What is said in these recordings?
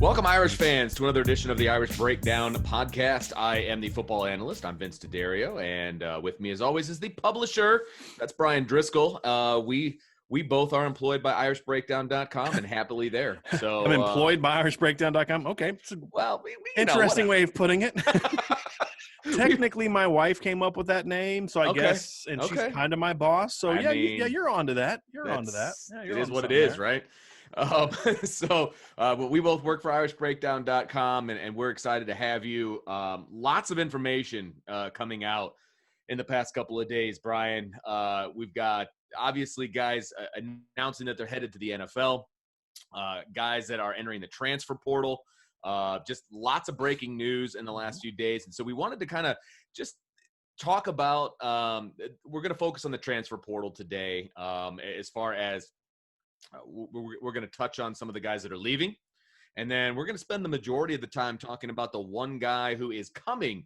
Welcome, Irish fans, to another edition of the Irish Breakdown podcast. I am the football analyst. I'm Vince DeDario, and with me, as always, is the publisher. That's Bryan Driskell. We both are employed by IrishBreakdown.com and happily there. So I'm employed by IrishBreakdown.com. Okay, interesting way of putting it. Technically, my wife came up with that name, so I guess, and she's kind of my boss. So yeah, you're onto that. You're onto that. Yeah, it is what it is, right? But we both work for IrishBreakdown.com, and we're excited to have you. Lots of information coming out in the past couple of days, Bryan. We've got, obviously, guys announcing that they're headed to the NFL, guys that are entering the transfer portal. Just lots of breaking news in the last few days. And so we wanted to kind of just talk about we're going to focus on the transfer portal today as far as we're going to touch on some of the guys that are leaving. And then we're going to spend the majority of the time talking about the one guy who is coming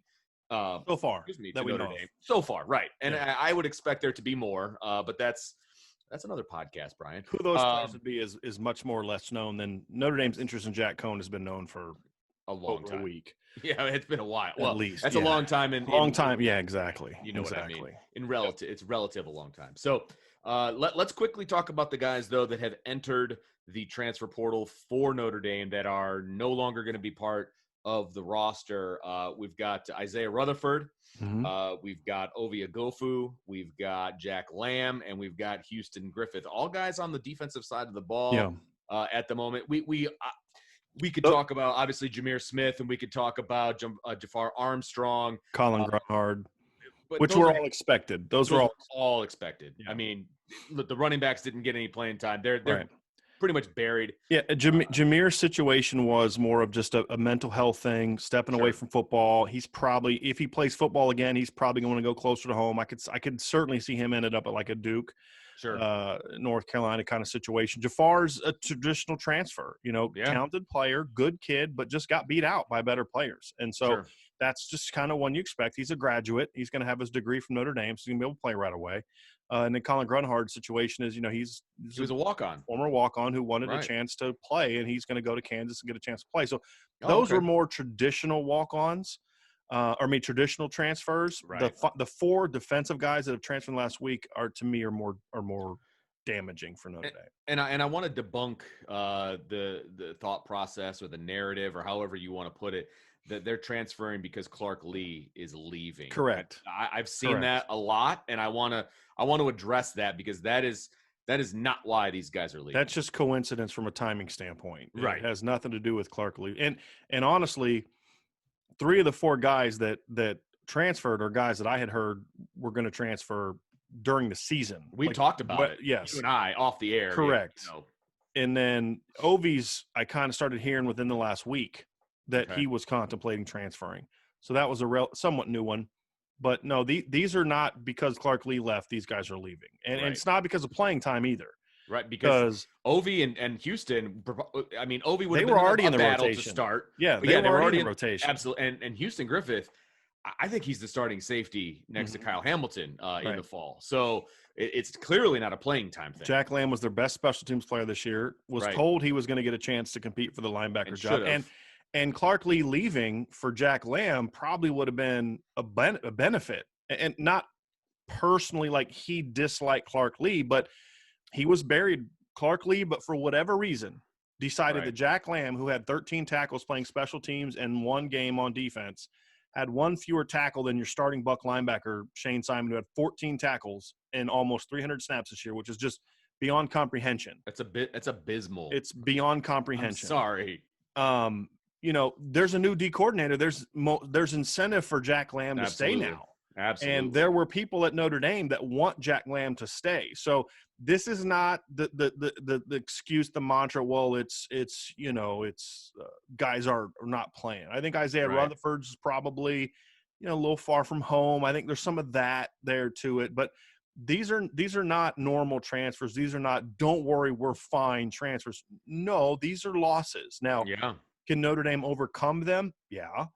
so far that we know. So far, right. And yeah. I would expect there to be more, but that's another podcast, Bryan. Who those players would be is much more or less known than Notre Dame's interest in Jack Coan has been known for a long time. A week. Yeah, it's been a while. At least. That's a long time. Yeah, exactly. You know what I mean. It's relative a long time. So let's quickly talk about the guys, though, that have entered the transfer portal for Notre Dame that are no longer going to be part of the roster. We've got Isaiah Rutherford. Mm-hmm. We've got Ovie Oghoufo. We've got Jack Lamb, and we've got Houston Griffith. All guys on the defensive side of the ball at the moment. We could talk about, obviously, Jameer Smith, and we could talk about Jafar Armstrong. Colin Grunhard, which were all expected. Those were all expected. Yeah. I mean, look, the running backs didn't get any playing time. They're right. Pretty much buried. Yeah, Jameer's situation was more of just a mental health thing, stepping away from football. He's probably, if he plays football again, he's probably going to go closer to home. I could certainly see him ended up at like a Duke, North Carolina kind of situation. Jafar's a traditional transfer, talented player, good kid, but just got beat out by better players. And so that's just kind of one you expect. He's a graduate. He's going to have his degree from Notre Dame, so he's going to be able to play right away. And then Colin Grunhard's situation is, he was a walk-on, former walk-on who wanted a chance to play, and he's going to go to Kansas and get a chance to play. So those were more traditional walk-ons, traditional transfers. Right. The four defensive guys that have transferred last week are more damaging for Notre Dame. And I want to debunk the thought process or the narrative or however you want to put it, that they're transferring because Clark Lee is leaving. Correct. I've seen that a lot, and I want to address that because that is not why these guys are leaving. That's just coincidence from a timing standpoint. Right. It has nothing to do with Clark Lee. And honestly, three of the four guys that transferred are guys that I had heard were going to transfer during the season. We talked about it. Yes. You and I off the air. Correct. And then Ovie's, I kind of started hearing within the last week that he was contemplating transferring. So that was a somewhat new one. But no, these are not because Clark Lee left. These guys are leaving. And it's not because of playing time either. Right, because Ovie and Houston, I mean, Ovie would have been already in the battle rotation to start. Yeah, they were already in rotation. Absolutely. And Houston Griffith, I think he's the starting safety next to Kyle Hamilton in the fall. So it's clearly not a playing time thing. Jack Lamb was their best special teams player this year, was told he was going to get a chance to compete for the linebacker job. And Clark Lee leaving for Jack Lamb probably would have been a benefit. And not personally like he disliked Clark Lee, but he was buried. Clark Lee, but for whatever reason, decided that Jack Lamb, who had 13 tackles playing special teams and one game on defense, had one fewer tackle than your starting Buck linebacker, Shane Simon, who had 14 tackles and almost 300 snaps this year, which is just beyond comprehension. It's abysmal. It's beyond comprehension. I'm sorry. There's a new D coordinator. There's incentive for Jack Lamb to stay now. Absolutely. And there were people at Notre Dame that want Jack Lamb to stay. So this is not the excuse, the mantra. Well, it's guys are not playing. I think Isaiah Rutherford's probably a little far from home. I think there's some of that there to it, but these are not normal transfers. These are not, don't worry, we're fine transfers. No, these are losses. Now, can Notre Dame overcome them? Yeah.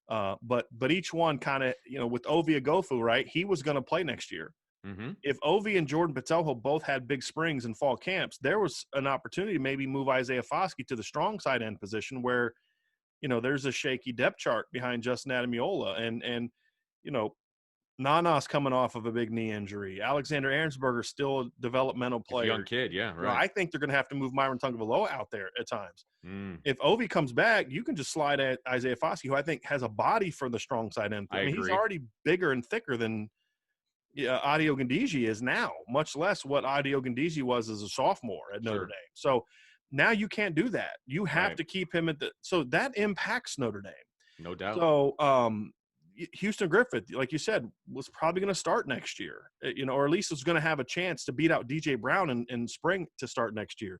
But each one kind of, with Ovie Oghoufo, right? He was going to play next year. Mm-hmm. If Ovi and Jordan Patelho both had big springs in fall camps, there was an opportunity to maybe move Isaiah Foskey to the strong side end position where, there's a shaky depth chart behind Justin Adamiola. And Nana's coming off of a big knee injury. Alexander Ahrensberger's still a developmental player. Young kid, yeah, right. I think they're going to have to move Myron Tagovailoa out there at times. Mm. If Ovi comes back, you can just slide at Isaiah Foskey, who I think has a body for the strong side end. I mean, agree. he's already bigger and thicker than Adi Ogundeji is now, much less what Adi Ogundeji was as a sophomore at Notre Dame. So now you can't do that. You have to keep him so that impacts Notre Dame. No doubt. So, Houston Griffith, like you said, was probably going to start next year, or at least was going to have a chance to beat out DJ Brown in spring to start next year.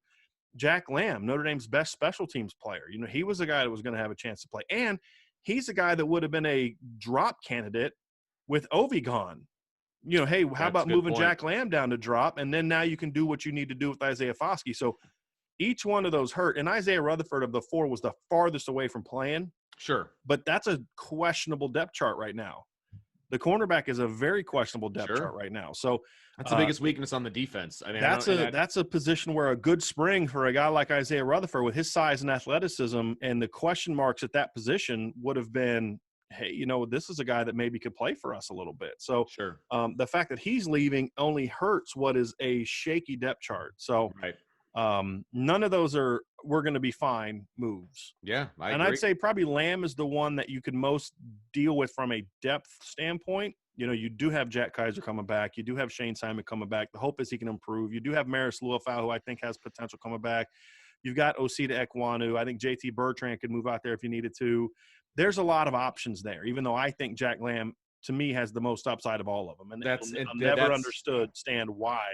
Jack Lamb, Notre Dame's best special teams player, he was a guy that was going to have a chance to play. And he's a guy that would have been a drop candidate with Ovi gone. Hey, how about moving Jack Lamb down to drop? And then now you can do what you need to do with Isaiah Foskey. So each one of those hurt. And Isaiah Rutherford of the four was the farthest away from playing. Sure. But that's a questionable depth chart right now. The cornerback is a very questionable depth chart right now. So that's the biggest weakness on the defense. I mean, that's a position where a good spring for a guy like Isaiah Rutherford with his size and athleticism and the question marks at that position would have been, hey, this is a guy that maybe could play for us a little bit. So sure. The fact that he's leaving only hurts what is a shaky depth chart. So none of those we're going to be fine moves. Yeah, I agree. I'd say probably Lamb is the one that you could most deal with from a depth standpoint. You do have Jack Kaiser coming back. You do have Shane Simon coming back. The hope is he can improve. You do have Maris Luafau, who I think has potential coming back. You've got Osita Ekwonu. I think JT Bertrand could move out there if you needed to. There's a lot of options there, even though I think Jack Lamb, to me, has the most upside of all of them. And I've never understood why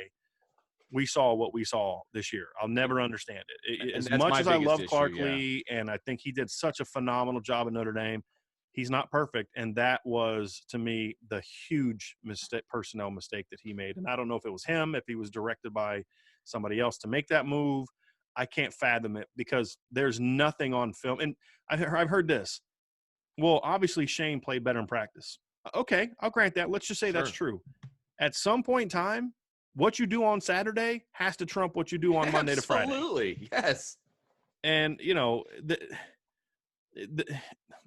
we saw what we saw this year. I'll never understand it. As much as I love Clark Lee, and I think he did such a phenomenal job at Notre Dame, he's not perfect. And that was, to me, the huge personnel mistake that he made. And I don't know if it was him, if he was directed by somebody else to make that move. I can't fathom it because there's nothing on film. And I've heard this. Well, obviously Shane played better in practice. Okay, I'll grant that. Let's just say that's true. At some point in time, what you do on Saturday has to trump what you do on Monday to Friday. Absolutely, yes. And,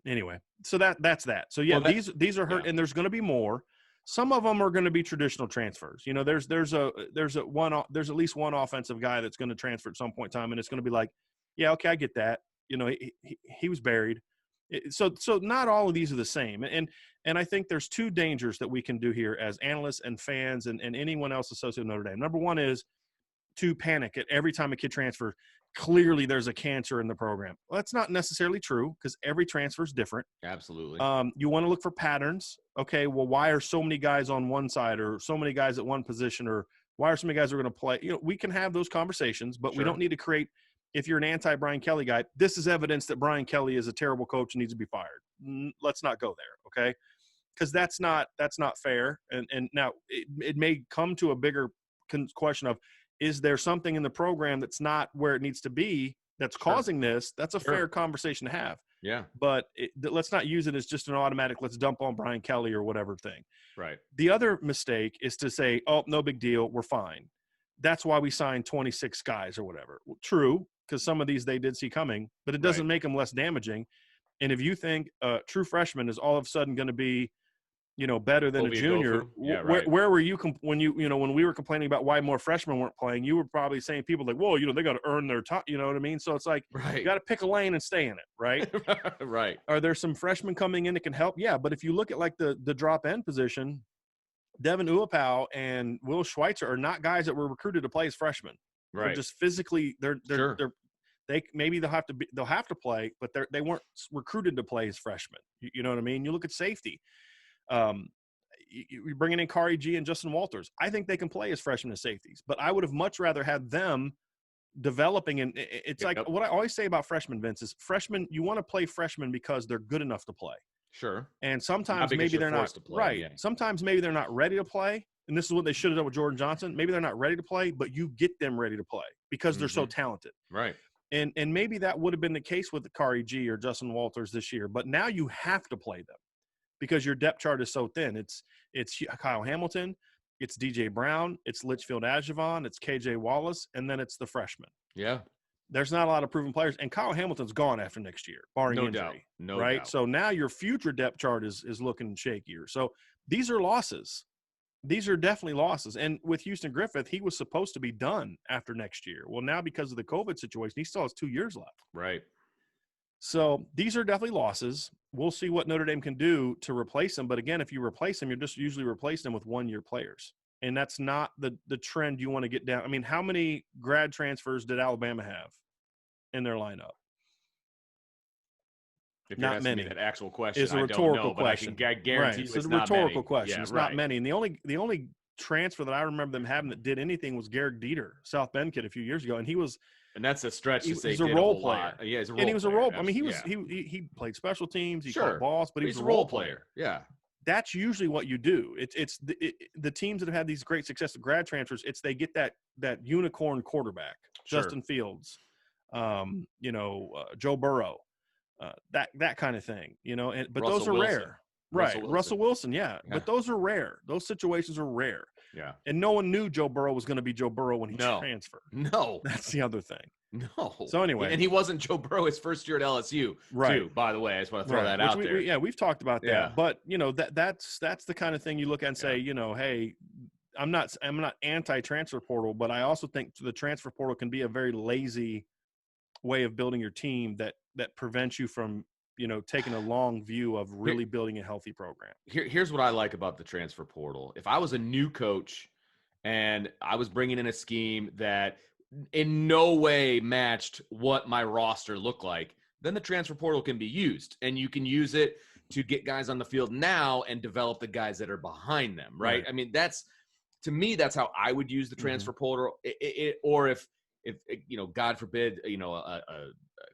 anyway, so that's that. So, yeah, these are hurt, and there's going to be more. Some of them are going to be traditional transfers. There's at least one offensive guy that's going to transfer at some point in time, and it's going to be like, yeah, okay, I get that. He was buried. So not all of these are the same. And I think there's two dangers that we can do here as analysts and fans and anyone else associated with Notre Dame. Number one is to panic at every time a kid transfers. Clearly there's a cancer in the program. Well, that's not necessarily true because every transfer is different. Absolutely. You want to look for patterns. Okay, well, why are so many guys on one side or so many guys at one position, or why are so many guys who are going to play? We can have those conversations, but we don't need to create – if you're an anti-Brian Kelly guy, this is evidence that Brian Kelly is a terrible coach and needs to be fired. Let's not go there, okay? Because that's not fair. And now it may come to a bigger question of, is there something in the program that's not where it needs to be that's causing this? That's a fair conversation to have. Yeah. But let's not use it as just an automatic, let's dump on Brian Kelly or whatever thing. Right. The other mistake is to say, oh, no big deal, we're fine. That's why we signed 26 guys or whatever. Well, true, because some of these they did see coming, but it doesn't make them less damaging. And if you think a true freshman is all of a sudden going to be, better than a junior, where were you when when we were complaining about why more freshmen weren't playing? You were probably saying people like, whoa, they got to earn their time. You know what I mean? So it's like you got to pick a lane and stay in it, right? Right. Are there some freshmen coming in that can help? Yeah, but if you look at like the drop end position, Devin Uapau and Will Schweitzer are not guys that were recruited to play as freshmen. Right. They're just physically they'll have to play, but they weren't recruited to play as freshmen. You know what I mean? You look at safety. You're bringing in Kari G and Justin Walters. I think they can play as freshmen and safeties, but I would have much rather had them developing. And it's what I always say about freshmen, Vince, is freshmen, you want to play freshmen because they're good enough to play. Sure. And sometimes maybe they're not right. Yeah. Sometimes maybe they're not ready to play. And this is what they should have done with Jordan Johnson. Maybe they're not ready to play, but you get them ready to play because they're so talented. Right. And maybe that would have been the case with the Kari G or Justin Walters this year, but now you have to play them because your depth chart is so thin. It's Kyle Hamilton, it's DJ Brown, it's Litchfield Agevon, it's KJ Wallace, and then it's the freshman. Yeah. There's not a lot of proven players, and Kyle Hamilton's gone after next year, barring injury. No right? doubt. So now your future depth chart is looking shakier. So these are losses. These are definitely losses. And with Houston Griffith, he was supposed to be done after next year. Well, now because of the COVID situation, he still has 2 years left. Right. So these are definitely losses. We'll see what Notre Dame can do to replace them. But again, if you replace them, you're just usually replacing them with 1-year players. And that's not the trend you want to get down. I mean, how many grad transfers did Alabama have in their lineup? If you're not many. Me that actual question is a rhetorical question. But I can guarantee you it's a rhetorical question. It's not many. And the only transfer that I remember them having that did anything was Garrick Dieter, South Bend kid, a few years ago, and he was. And that's a stretch to say he's a role player. Yeah, he's a role player. And he was a role. I mean, he played special teams. He caught balls, but he was a role player. Yeah. That's usually what you do. It's the teams that have had these great success of grad transfers. It's they get that unicorn quarterback, Justin Fields, Joe Burrow, that kind of thing, but Russell those are Wilson. rare. Right. Russell Wilson. Yeah. But those are rare. Those situations are rare. Yeah. And no one knew Joe Burrow was going to be Joe Burrow when he transferred. No. That's the other thing. No. So anyway. And he wasn't Joe Burrow his first year at LSU, too, by the way. I just want to throw that out there. We've talked about that. Yeah. But, that's the kind of thing you look at and say, hey, I'm not anti-transfer portal, but I also think the transfer portal can be a very lazy way of building your team that prevents you from taking a long view of really building a healthy program. Here's what I like about the transfer portal. If I was a new coach and I was bringing in a scheme that in no way matched what my roster looked like, then the transfer portal can be used, and you can use it to get guys on the field now and develop the guys that are behind them. Right. I mean, to me, that's how I would use the transfer portal. Or if God forbid, a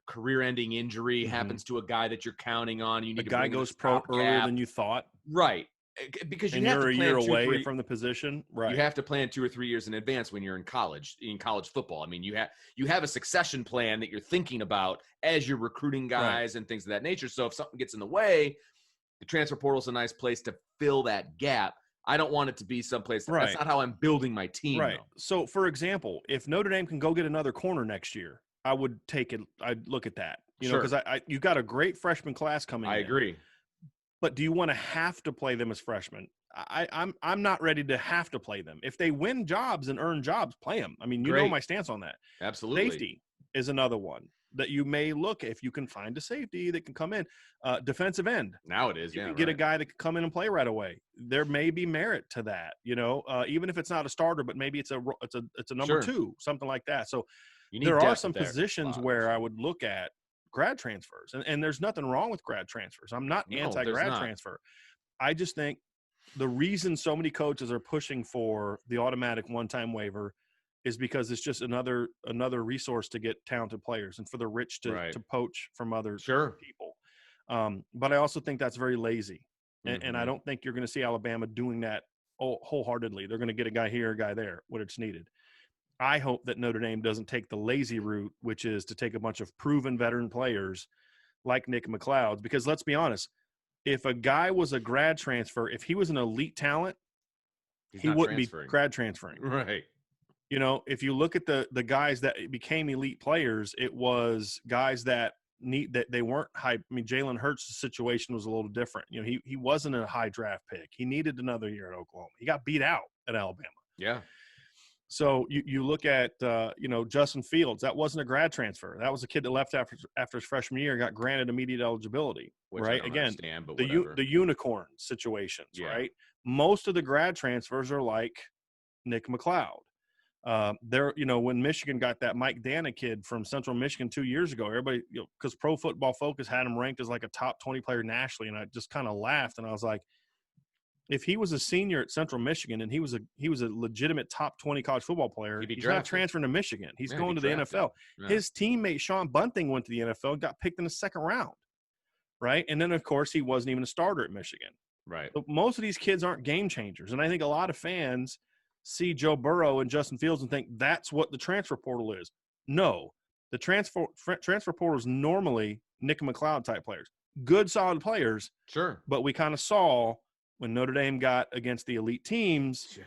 career-ending injury happens to a guy that you're counting on, you need a guy goes pro earlier than you thought, right? Because you're a year away from the position, right? You have to plan 2 or 3 years in advance when you're in college football. I mean, you have a succession plan that you're thinking about as you're recruiting guys and things of that nature. So if something gets in the way, the transfer portal is a nice place to fill that gap. I don't want it to be someplace that's not how I'm building my team. Right. Though. So, for example, if Notre Dame can go get another corner next year, I would take it. I'd look at that, because you got a great freshman class coming. I agree. But do you want to have to play them as freshmen? I'm not ready to have to play them. If they win jobs and earn jobs, play them. I mean, know my stance on that. Absolutely. Safety is another one that you may look if you can find a safety that can come in. Defensive end. Now it is. You can get a guy that can come in and play right away. There may be merit to that, even if it's not a starter, but maybe it's a number 2, something like that. So there are some positions where I would look at grad transfers, and there's nothing wrong with grad transfers. I'm not anti-grad transfer. I just think the reason so many coaches are pushing for the automatic one-time waiver is because it's just another resource to get talented players and for the rich to poach from other people. But I also think that's very lazy, and I don't think you're going to see Alabama doing that wholeheartedly. They're going to get a guy here, a guy there, when it's needed. I hope that Notre Dame doesn't take the lazy route, which is to take a bunch of proven veteran players like Nick McLeod. Because let's be honest, if a guy was a grad transfer, if he was an elite talent, he wouldn't be grad transferring. Right. If you look at the guys that became elite players, it was guys that they weren't high. I mean, Jalen Hurts' situation was a little different. He wasn't a high draft pick. He needed another year at Oklahoma. He got beat out at Alabama. Yeah. So you look at Justin Fields. That wasn't a grad transfer. That was a kid that left after his freshman year, got granted immediate eligibility. Right. Again, but the unicorn situations. Yeah. Right. Most of the grad transfers are like Nick McLeod. When Michigan got that Mike Dana kid from Central Michigan 2 years ago, everybody, because Pro Football Focus had him ranked as like a top 20 player nationally, and I just kind of laughed, and I was like, if he was a senior at Central Michigan and he was a legitimate top 20 college football player, he's not transferring to Michigan. He's going to the NFL. Yeah. His teammate Sean Bunting went to the NFL and got picked in the second round, right? And then, of course, he wasn't even a starter at Michigan. Right. So most of these kids aren't game changers, and I think a lot of fans see Joe Burrow and Justin Fields and think that's what the transfer portal is. No, the transfer portal is normally Nick McLeod type players, good, solid players. Sure. But we kind of saw when Notre Dame got against the elite teams,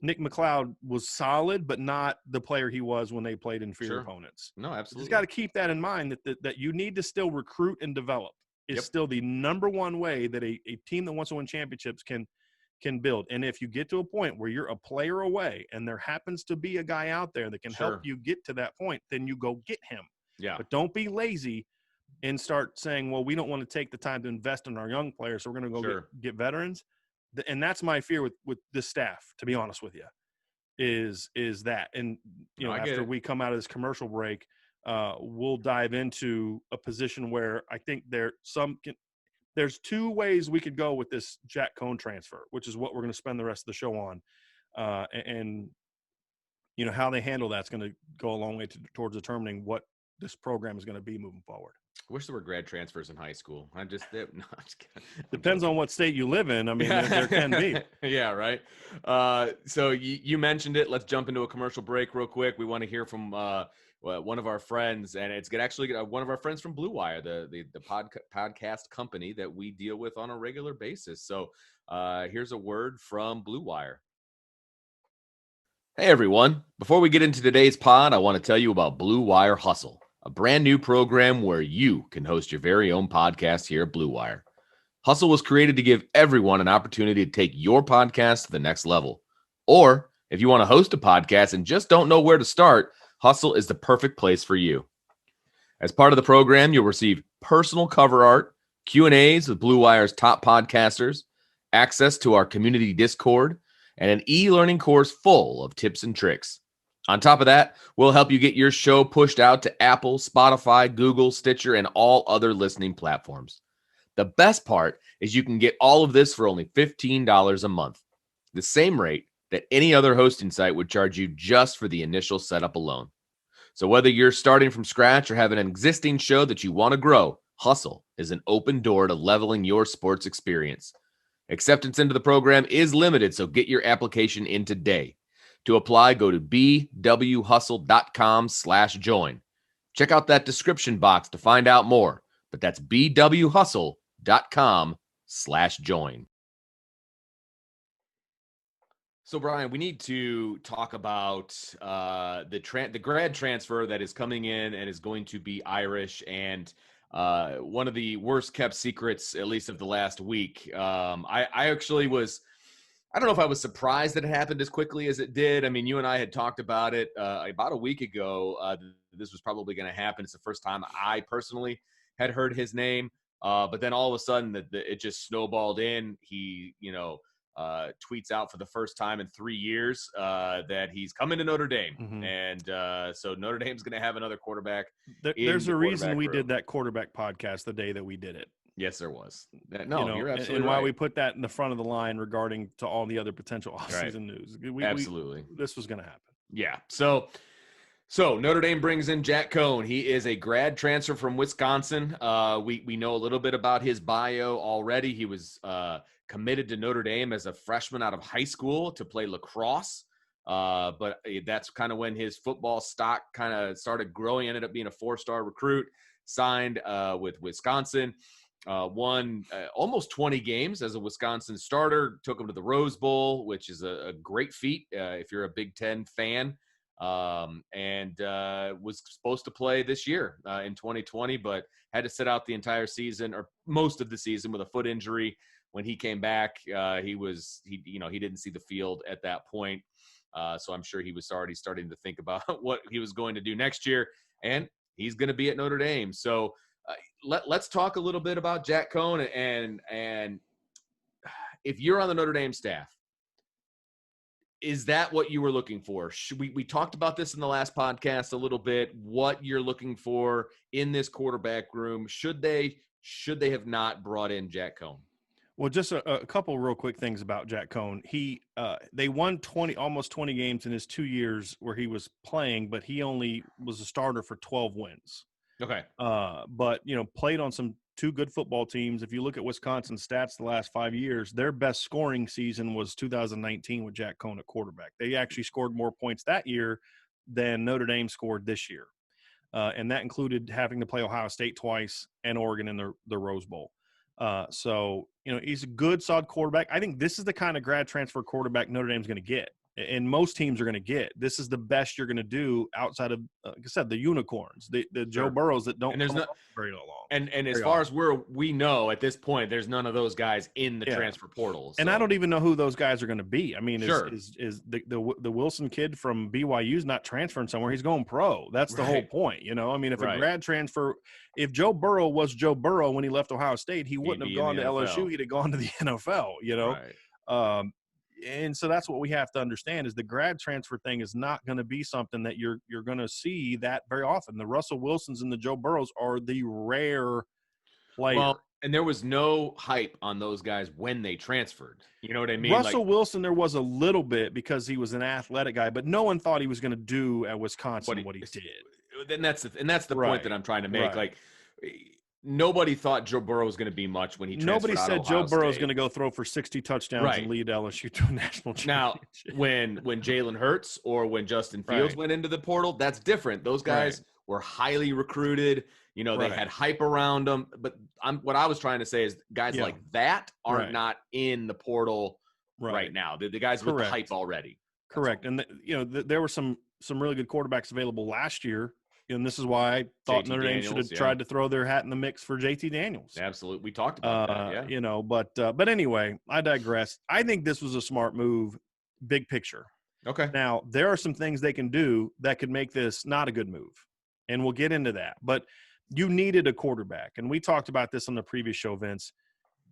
Nick McLeod was solid, but not the player he was when they played inferior Sure. opponents. No, absolutely. You just got to keep that in mind that you need to still recruit and develop. Is still the number one way that a team that wants to win championships can build. And if you get to a point where you're a player away and there happens to be a guy out there that can help you get to that point, then you go get him. Yeah. But don't be lazy and start saying, well, we don't want to take the time to invest in our young players, so we're going to go get veterans. And that's my fear with this staff, to be honest with you, is that. And, you know, after we come out of this commercial break, we'll dive into a position where I think there's two ways we could go with this Jack Coan transfer, which is what we're going to spend the rest of the show on. And you know, how they handle that's going to go a long way towards determining what this program is going to be moving forward. I wish there were grad transfers in high school. I'm just kidding. Depends on what state you live in. I mean, there can be. Yeah, right. So you mentioned it. Let's jump into a commercial break real quick. We want to hear from one of our friends, and it's actually one of our friends from Blue Wire, the podcast company that we deal with on a regular basis. So here's a word from Blue Wire. Hey, everyone. Before we get into today's pod, I want to tell you about Blue Wire Hustle, a brand new program where you can host your very own podcast here at Blue Wire. Hustle was created to give everyone an opportunity to take your podcast to the next level. Or if you want to host a podcast and just don't know where to start, Hustle is the perfect place for you. As part of the program, you'll receive personal cover art, Q&As with Blue Wire's top podcasters, access to our community Discord, and an e-learning course full of tips and tricks. On top of that, we'll help you get your show pushed out to Apple, Spotify, Google, Stitcher, and all other listening platforms. The best part is you can get all of this for only $15 a month, the same rate that any other hosting site would charge you just for the initial setup alone. So whether you're starting from scratch or have an existing show that you want to grow, Hustle is an open door to leveling your sports experience. Acceptance into the program is limited, so get your application in today. To apply, go to bwhustle.com/join. Check out that description box to find out more, but that's bwhustle.com/join. So, Bryan, we need to talk about the grad transfer that is coming in and is going to be Irish, and one of the worst kept secrets, at least of the last week. I actually was, I don't know if I was surprised that it happened as quickly as it did. I mean, you and I had talked about it about a week ago. This was probably going to happen. It's the first time I personally had heard his name. But then all of a sudden it just snowballed in. He, tweets out for the first time in 3 years that he's coming to Notre Dame. Mm-hmm. And so Notre Dame's going to have another quarterback. There's a reason we did that quarterback podcast the day that we did it. Yes, there was. No, you're absolutely and right. why we put that in the front of the line regarding to all the other potential offseason news. Absolutely. This was going to happen. Yeah. So Notre Dame brings in Jack Coan. He is a grad transfer from Wisconsin. We know a little bit about his bio already. He was committed to Notre Dame as a freshman out of high school to play lacrosse. But that's kind of when his football stock kind of started growing. Ended up being a 4-star recruit, signed with Wisconsin. Won almost 20 games as a Wisconsin starter, took him to the Rose Bowl, which is a great feat if you're a Big Ten fan, and was supposed to play this year in 2020, but had to sit out the entire season or most of the season with a foot injury. When he came back, he didn't see the field at that point, so I'm sure he was already starting to think about what he was going to do next year, and he's going to be at Notre Dame. So let's talk a little bit about Jack Coan, and if you're on the Notre Dame staff, is that what you were looking for? We talked about this in the last podcast a little bit, what you're looking for in this quarterback room. Should they have not brought in Jack Coan? Well, just a couple real quick things about Jack Coan. They won almost 20 games in his 2 years where he was playing, but he only was a starter for 12 wins. Okay. But, played on some 2 good football teams. If you look at Wisconsin's stats the last 5 years, their best scoring season was 2019 with Jack Coan at quarterback. They actually scored more points that year than Notre Dame scored this year. And that included having to play Ohio State twice and Oregon in the Rose Bowl. So, he's a good, solid quarterback. I think this is the kind of grad transfer quarterback Notre Dame's going to get. and most teams are going to get. This is the best you're going to do outside of, like I said, the unicorns, the Joe Burrows that don't come very long. And as far as we know at this point, there's none of those guys in the transfer portal. So. And I don't even know who those guys are going to be. I mean, is the Wilson kid from BYU's not transferring somewhere? He's going pro. That's the whole point, you know. I mean, if a grad transfer, if Joe Burrow was Joe Burrow when he left Ohio State, he wouldn't have gone to LSU. He'd have gone to the NFL, you know. Right. And so that's what we have to understand is the grad transfer thing is not going to be something that you're going to see that very often. The Russell Wilsons and the Joe Burrows are the rare player. Well, and there was no hype on those guys when they transferred. You know what I mean? Russell Wilson, there was a little bit because he was an athletic guy, but no one thought he was going to do at Wisconsin what he did. And that's the point that I'm trying to make. Like, nobody thought Joe Burrow was going to be much when he transferred. Nobody said Joe Burrow was going to go throw for 60 touchdowns and lead LSU to a national championship. Now, when Jalen Hurts or when Justin Fields went into the portal, that's different. Those guys were highly recruited. You know, they had hype around them. But what I was trying to say is guys like that are not in the portal right now. The guys with the hype already. Correct. And, there were some really good quarterbacks available last year. And this is why I thought Notre Dame should have tried to throw their hat in the mix for JT Daniels. Absolutely. We talked about that, You know, but anyway, I digress. I think this was a smart move, big picture. Okay. Now, there are some things they can do that could make this not a good move, and we'll get into that. But you needed a quarterback, and we talked about this on the previous show, Vince.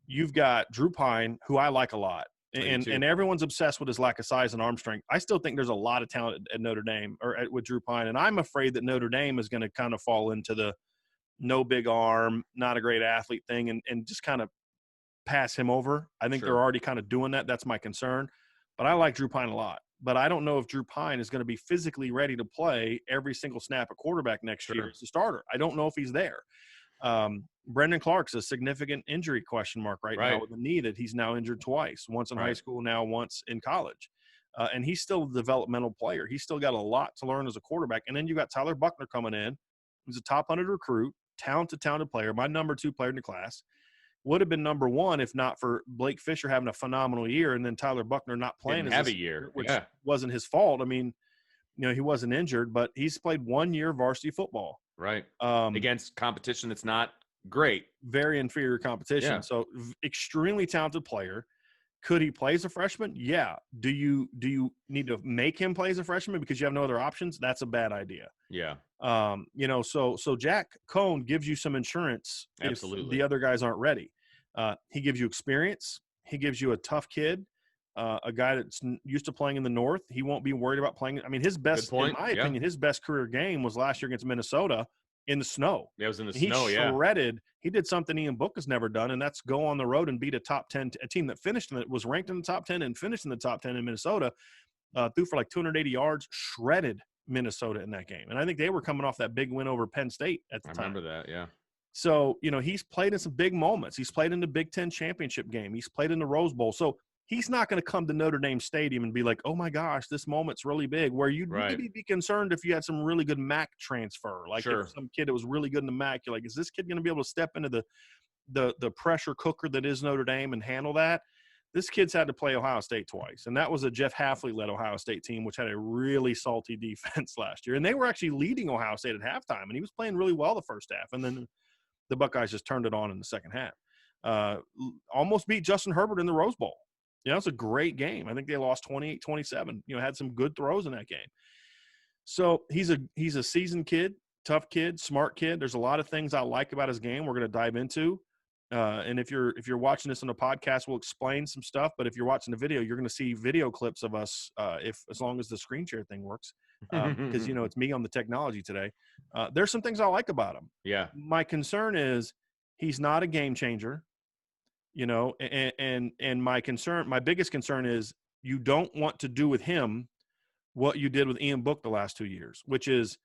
You've got Drew Pine, who I like a lot. And everyone's obsessed with his lack of size and arm strength. I still think there's a lot of talent at Notre Dame with Drew Pine. And I'm afraid that Notre Dame is going to kind of fall into the no big arm, not a great athlete thing and just kind of pass him over. I think they're already kind of doing that. That's my concern. But I like Drew Pine a lot. But I don't know if Drew Pine is going to be physically ready to play every single snap at quarterback next year as a starter. I don't know if he's there. Brendan Clark's a significant injury question mark right now with a knee that he's now injured twice, once in high school, now once in college. And he's still a developmental player. He's still got a lot to learn as a quarterback. And then you got Tyler Buckner coming in, who's a top 100 recruit, talented player, my number 2 player in the class. Would have been number 1 if not for Blake Fisher having a phenomenal year and then Tyler Buckner not playing a year, which wasn't his fault. I mean, he wasn't injured, but he's played 1 year varsity football. Right. Against competition that's not great. Very inferior competition. Yeah. So extremely talented player. Could he play as a freshman? Yeah. Do you need to make him play as a freshman because you have no other options? That's a bad idea. Yeah. So Jack Coan gives you some insurance if the other guys aren't ready. He gives you experience. He gives you a tough kid, a guy that's used to playing in the North. He won't be worried about playing. I mean, his best, in my opinion, his best career game was last year against Minnesota in the snow. Yeah, it was in the snow, He shredded. He did something Ian Book has never done, and that's go on the road and beat a top 10, a team that was ranked in the top 10 and finished in the top 10 in Minnesota, threw for like 280 yards, shredded Minnesota in that game. And I think they were coming off that big win over Penn State at the time. I remember that, yeah. So, he's played in some big moments. He's played in the Big Ten championship game. He's played in the Rose Bowl. So he's not going to come to Notre Dame Stadium and be like, oh, my gosh, this moment's really big, where you'd maybe be concerned if you had some really good MAC transfer. Like if some kid that was really good in the MAC, you're like, is this kid going to be able to step into the pressure cooker that is Notre Dame and handle that? This kid's had to play Ohio State twice, and that was a Jeff Hafley-led Ohio State team, which had a really salty defense last year. And they were actually leading Ohio State at halftime, and he was playing really well the first half. And then the Buckeyes just turned it on in the second half. Almost beat Justin Herbert in the Rose Bowl. It's a great game. I think they lost 28-27. Had some good throws in that game. So he's a seasoned kid, tough kid, smart kid. There's a lot of things I like about his game we're going to dive into. And if you're watching this on a podcast, we'll explain some stuff. But if you're watching the video, you're going to see video clips of us, as long as the screen share thing works, because it's me on the technology today. There's some things I like about him. Yeah. My concern is he's not a game changer. And my biggest concern is you don't want to do with him what you did with Ian Book the last 2 years, which is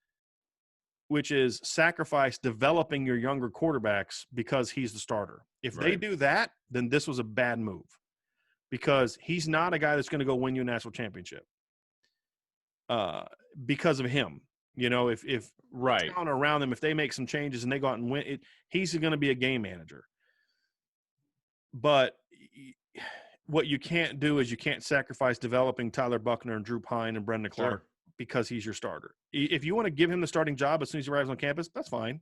sacrifice developing your younger quarterbacks because he's the starter. If they do that, then this was a bad move, because he's not a guy that's going to go win you a national championship because of him. If talent around them, if they make some changes and they go out and win it, he's going to be a game manager. But what you can't do is you can't sacrifice developing Tyler Buckner and Drew Pine and Brendan Clark because he's your starter. If you want to give him the starting job as soon as he arrives on campus, that's fine.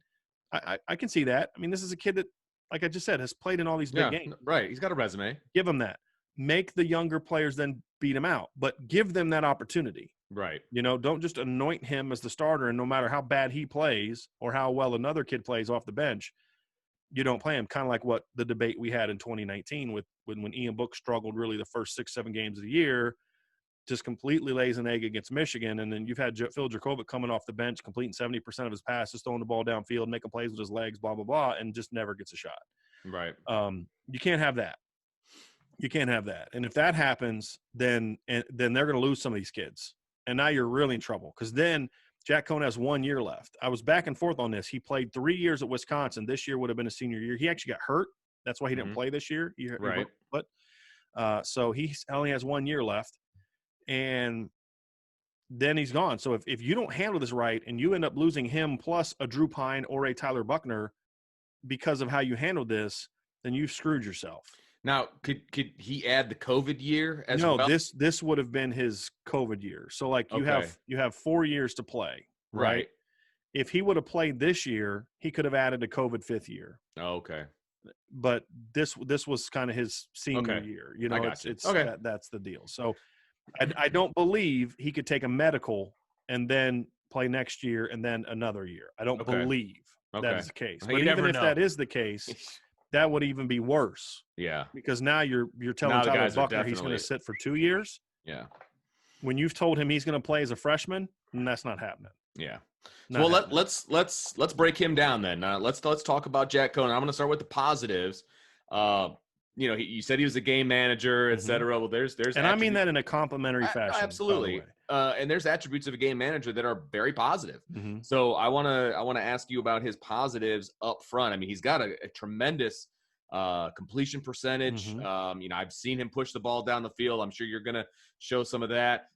I can see that. I mean, this is a kid that, like I just said, has played in all these big games. Right. He's got a resume. Give him that. Make the younger players then beat him out, but give them that opportunity. Right. Don't just anoint him as the starter, and no matter how bad he plays or how well another kid plays off the bench, you don't play him. Kind of like what the debate we had in 2019 when Ian Book struggled really the first 6-7 games of the year, just completely lays an egg against Michigan. And then you've had Phil Dracovic coming off the bench, completing 70% of his passes, throwing the ball downfield, making plays with his legs, blah, blah, blah, and just never gets a shot. Right. You can't have that. You can't have that. And if that happens, then they're going to lose some of these kids. And now you're really in trouble, because then Jack Coan has 1 year left. I was back and forth on this. He played 3 years at Wisconsin. This year would have been a senior year. He actually got hurt. That's why he didn't play this year. So he only has 1 year left, and then he's gone. So if you don't handle this right and you end up losing him plus a Drew Pine or a Tyler Buckner because of how you handled this, then you've screwed yourself. Now, could he add the COVID year as well? No, this would have been his COVID year. So like you have 4 years to play, right? If he would have played this year, he could have added a COVID 5th year. Oh, okay. But this was kind of his senior year. That's the deal. So I don't believe he could take a medical and then play next year and then another year. I don't believe that is the case. But even if that is the case, that would even be worse. Yeah. Because now you're telling Tyler Buckner he's going to sit for 2 years. Yeah. When you've told him he's going to play as a freshman, and that's not happening. Yeah. Well, let's break him down then. Let's talk about Jack Coan. I'm going to start with the positives. You said he was a game manager, et cetera. Well, there's and I mean that in a complimentary fashion. Absolutely. And there's attributes of a game manager that are very positive. Mm-hmm. So I want to ask you about his positives up front. I mean, he's got a tremendous completion percentage. Mm-hmm. I've seen him push the ball down the field. I'm sure you're going to show some of that.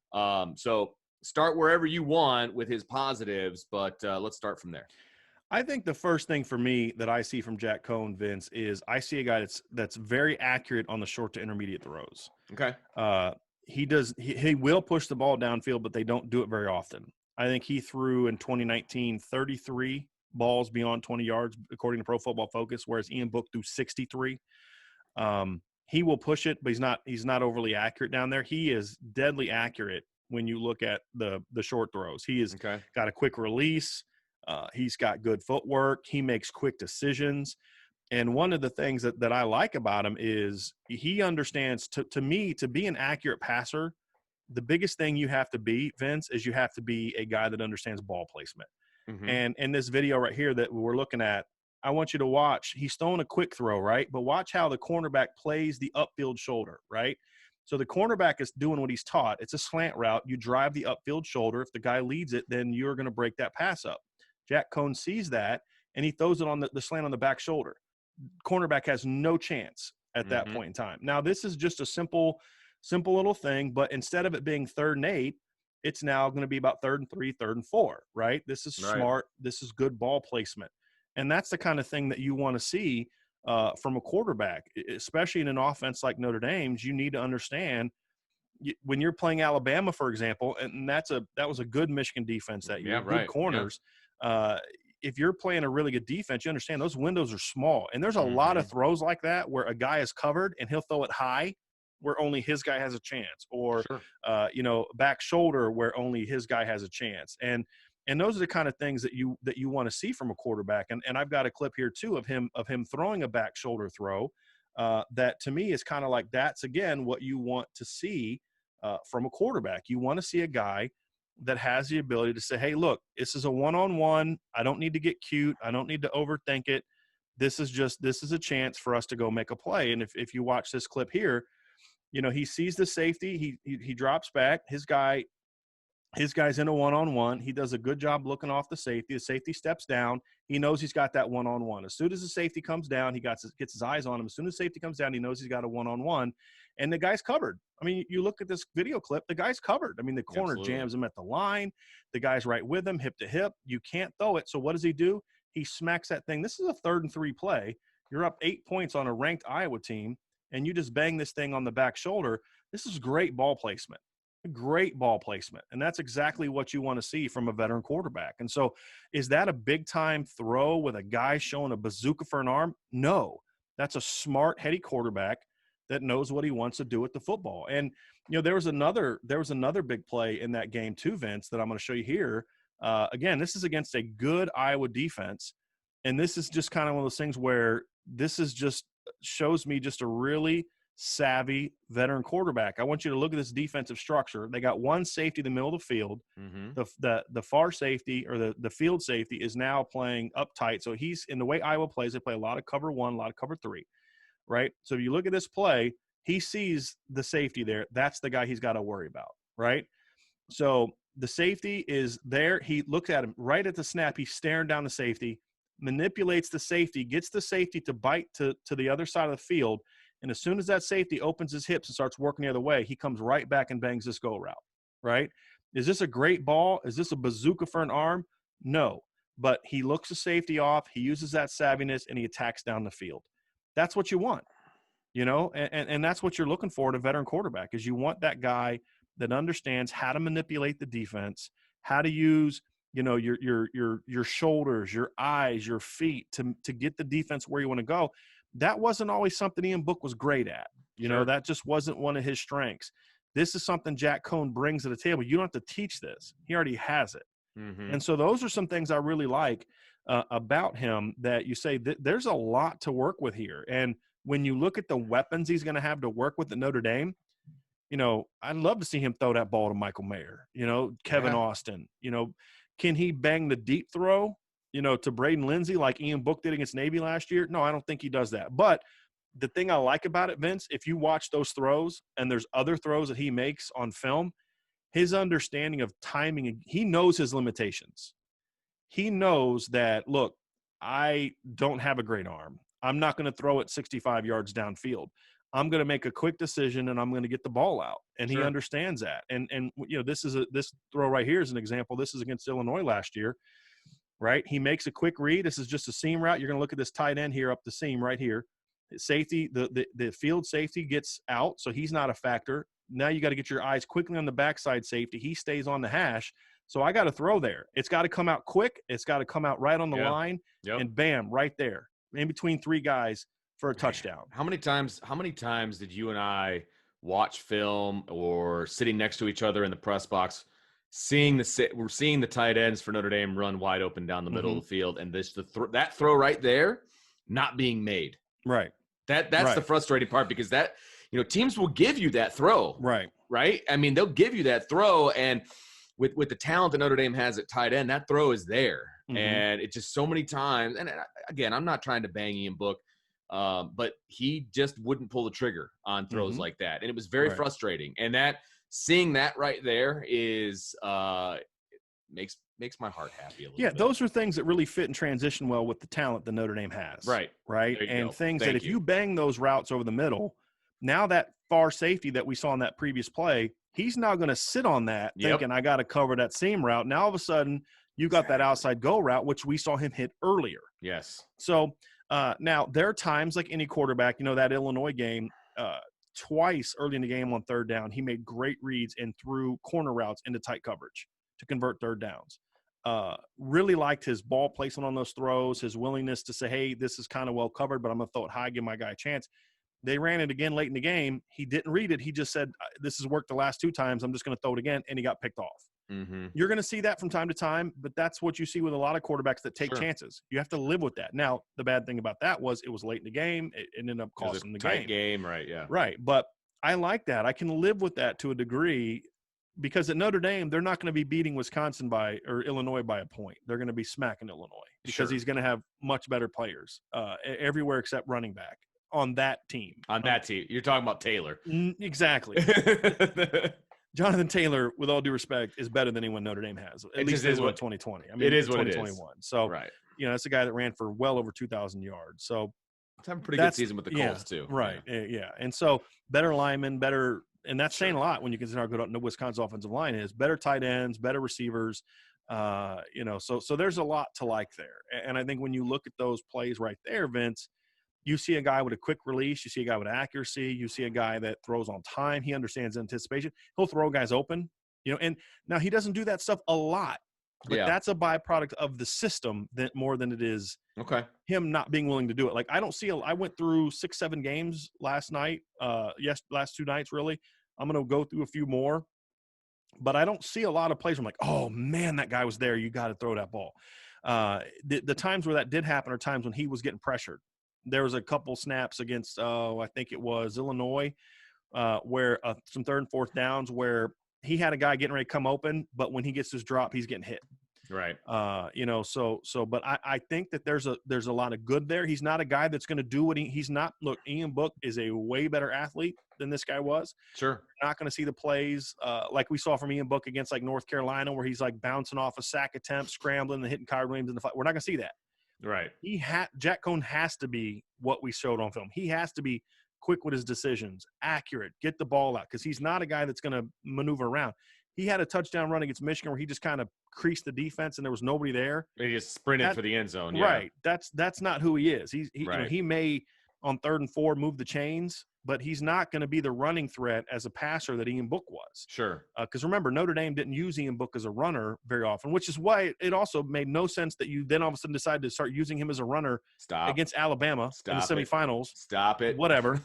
So start wherever you want with his positives, but let's start from there. I think the first thing for me that I see from Jack Coan, Vince, is I see a guy that's very accurate on the short to intermediate throws. Okay. He will push the ball downfield, but they don't do it very often. I think he threw in 2019 33 balls beyond 20 yards, according to Pro Football Focus, whereas Ian Book threw 63. He will push it, but he's not overly accurate down there. He is deadly accurate when you look at the short throws. He has got a quick release. He's got good footwork. He makes quick decisions. And one of the things that I like about him is he understands, to me, to be an accurate passer, the biggest thing you have to be, Vince, is you have to be a guy that understands ball placement. Mm-hmm. And in this video right here that we're looking at, I want you to watch. He's throwing a quick throw, right? But watch how the cornerback plays the upfield shoulder, right? So the cornerback is doing what he's taught. It's a slant route. You drive the upfield shoulder. If the guy leads it, then you're going to break that pass up. Jack Coan sees that, and he throws it on the slant on the back shoulder. Cornerback has no chance at that point in time. Now, this is just a simple little thing, but instead of it being 3rd and 8, it's now going to be about 3rd and 3, 3rd and 4, right? This is smart. This is good ball placement. And that's the kind of thing that you want to see from a quarterback, especially in an offense like Notre Dame's. You need to understand when you're playing Alabama, for example, and that was a good Michigan defense that year, good corners. Yeah. If you're playing a really good defense, you understand those windows are small. And there's a lot of throws like that where a guy is covered and he'll throw it high where only his guy has a chance, or, back shoulder where only his guy has a chance. And those are the kind of things that you want to see from a quarterback. And I've got a clip here too of him throwing a back shoulder throw that to me is kind of like, that's again what you want to see from a quarterback. You want to see a guy that has the ability to say, hey, look, this is a one-on-one. I don't need to get cute. I don't need to overthink it. This is a chance for us to go make a play. And if you watch this clip here, he sees the safety. He drops back. His guy's in a one-on-one. He does a good job looking off the safety. The safety steps down. He knows he's got that one-on-one. As soon as the safety comes down, he gets his eyes on him. As soon as safety comes down, he knows he's got a one-on-one. And the guy's covered. I mean, you look at this video clip, the guy's covered. I mean, the corner jams him at the line. The guy's right with him, hip to hip. You can't throw it. So what does he do? He smacks that thing. This is a 3rd and 3 play. You're up 8 points on a ranked Iowa team. and you just bang this thing on the back shoulder, this is great ball placement. Great ball placement. And that's exactly what you want to see from a veteran quarterback. And so is that a big time throw with a guy showing a bazooka for an arm? No, that's a smart, heady quarterback that knows what he wants to do with the football. And, there was another big play in that game too, Vince, that I'm going to show you here. Again, this is against a good Iowa defense. And this is just kind of one of those things where this is just shows me just a really savvy veteran quarterback. I want you to look at this defensive structure. They got one safety in the middle of the field. Mm-hmm. The far safety, or the field safety, is now playing up tight. So he's, in the way Iowa plays, they play a lot of cover 1, a lot of cover 3, right? So if you look at this play, he sees the safety there. That's the guy he's got to worry about, right? So the safety is there. He looks at him right at the snap. He's staring down the safety, manipulates the safety, gets the safety to bite to the other side of the field. And as soon as that safety opens his hips and starts working the other way, he comes right back and bangs this go route, right? Is this a great ball? Is this a bazooka for an arm? No. But he looks the safety off, he uses that savviness, and he attacks down the field. That's what you want, and that's what you're looking for in a veteran quarterback, is you want that guy that understands how to manipulate the defense, how to use your shoulders, your eyes, your feet to get the defense where you want to go. That wasn't always something Ian Book was great at. Sure. That just wasn't one of his strengths. This is something Jack Coan brings to the table. You don't have to teach this. He already has it. Mm-hmm. And so those are some things I really like about him, that you say there's a lot to work with here. And when you look at the weapons he's going to have to work with at Notre Dame, I'd love to see him throw that ball to Michael Mayer, Kevin Austin. Can he bang the deep throw, to Braden Lindsey like Ian Book did against Navy last year? No, I don't think he does that. But the thing I like about it, Vince, if you watch those throws and there's other throws that he makes on film, his understanding of timing, he knows his limitations. He knows that, look, I don't have a great arm. I'm not going to throw it 65 yards downfield. I'm going to make a quick decision and I'm going to get the ball out. And Sure. He understands that. And this throw right here is an example. This is against Illinois last year, right? He makes a quick read. This is just a seam route. You're going to look at this tight end here up the seam right here. Safety, the field safety gets out, so he's not a factor. Now you got to get your eyes quickly on the backside safety. He stays on the hash. So I got to throw there. It's got to come out quick. It's got to come out right on the line. Yep. And bam, right there, in between 3 guys for a touchdown. How many times did you and I watch film or sitting next to each other in the press box, we're seeing the tight ends for Notre Dame run wide open down the middle of the field, and that throw right there not being made. Right. That's the frustrating part, because that, teams will give you that throw. Right. Right. I mean, they'll give you that throw, and with the talent that Notre Dame has at tight end, that throw is there. Mm-hmm. And it's just so many times. And again, I'm not trying to bang Ian Book, but he just wouldn't pull the trigger on throws like that. And it was very frustrating. And seeing that right there is makes my heart happy a little bit. Those are things that really fit and transition well with the talent that Notre Dame has. Right. And things that if you bang those routes over the middle, now that far safety that we saw in that previous play, he's now going to sit on that thinking, I got to cover that seam route. Now all of a sudden you got that outside go route, which we saw him hit earlier. Yes. So now there are times, like any quarterback, that Illinois game, twice early in the game on 3rd down, he made great reads and threw corner routes into tight coverage to convert 3rd downs. Really liked his ball placement on those throws, his willingness to say, hey, this is kind of well covered, but I'm going to throw it high, give my guy a chance. They ran it again late in the game. He didn't read it. He just said, this has worked the last 2 times. I'm just going to throw it again. And he got picked off. Mm-hmm. You're going to see that from time to time, but that's what you see with a lot of quarterbacks that take chances. You have to live with that. Now, the bad thing about that was it was late in the game. It ended up costing the tight game. Right. Yeah. Right. But I like that. I can live with that to a degree, because at Notre Dame, they're not going to be beating Wisconsin or Illinois by a point. They're going to be smacking Illinois because he's going to have much better players everywhere except running back on that team. You're talking about Taylor. Exactly. Jonathan Taylor, with all due respect, is better than anyone Notre Dame has. At least in 2020. I mean, it is 2021. What it is. So, that's a guy that ran for well over 2,000 yards. So, it's having a pretty good season with the Colts too. Right. Yeah. And so, better linemen, better, and that's saying a lot when you consider how good Wisconsin's offensive line is. Better tight ends, better receivers. So there's a lot to like there. And I think when you look at those plays right there, Vince, you see a guy with a quick release. You see a guy with accuracy. You see a guy that throws on time. He understands anticipation. He'll throw guys open, and now he doesn't do that stuff a lot, but that's a byproduct of the system more than it is him not being willing to do it. Like, I don't see I went through 6-7 games last night. Last 2 nights, really. I'm going to go through a few more, but I don't see a lot of plays where I'm like, oh man, that guy was there. You got to throw that ball. The times where that did happen are times when he was getting pressured. There was a couple snaps against, I think it was Illinois, where some 3rd and 4th downs where he had a guy getting ready to come open, but when he gets his drop, he's getting hit. Right. But I think that there's a lot of good there. He's not a guy that's going to do what he's not. Look, Ian Book is a way better athlete than this guy was. Sure. You're not going to see the plays like we saw from Ian Book against like North Carolina, where he's like bouncing off a sack attempt, scrambling and hitting Kyrie Williams in the fight. We're not going to see that. Right. Jack Coan has to be what we showed on film. He has to be quick with his decisions, accurate, get the ball out, because he's not a guy that's going to maneuver around. He had a touchdown run against Michigan where he just kind of creased the defense and there was nobody there. He just sprinted for the end zone. Yeah. Right. That's not who he is. He may on 3rd and 4 move the chains, but he's not going to be the running threat as a passer that Ian Book was. Sure. Because remember, Notre Dame didn't use Ian Book as a runner very often, which is why it also made no sense that you then all of a sudden decided to start using him as a runner against Alabama in the semifinals. Stop it. Whatever.